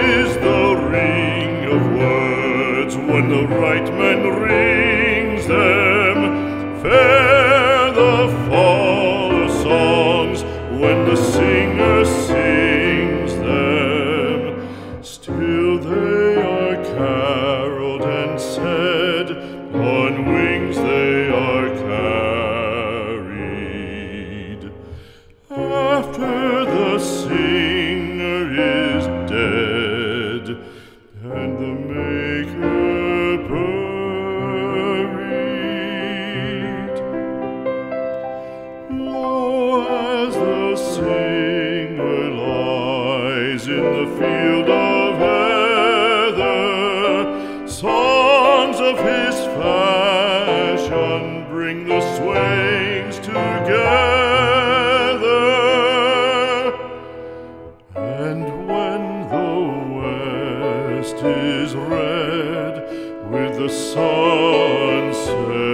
is the ring of words when the right man rings them. Fair the fall of songs when the singer sings them. Still they are caroled and said, on wings they are carried. After the singer is dead and the maker buried, lo, as the singer lies in the field of heather, songs of his fashion bring the swains together. And when the west is red with the sunset,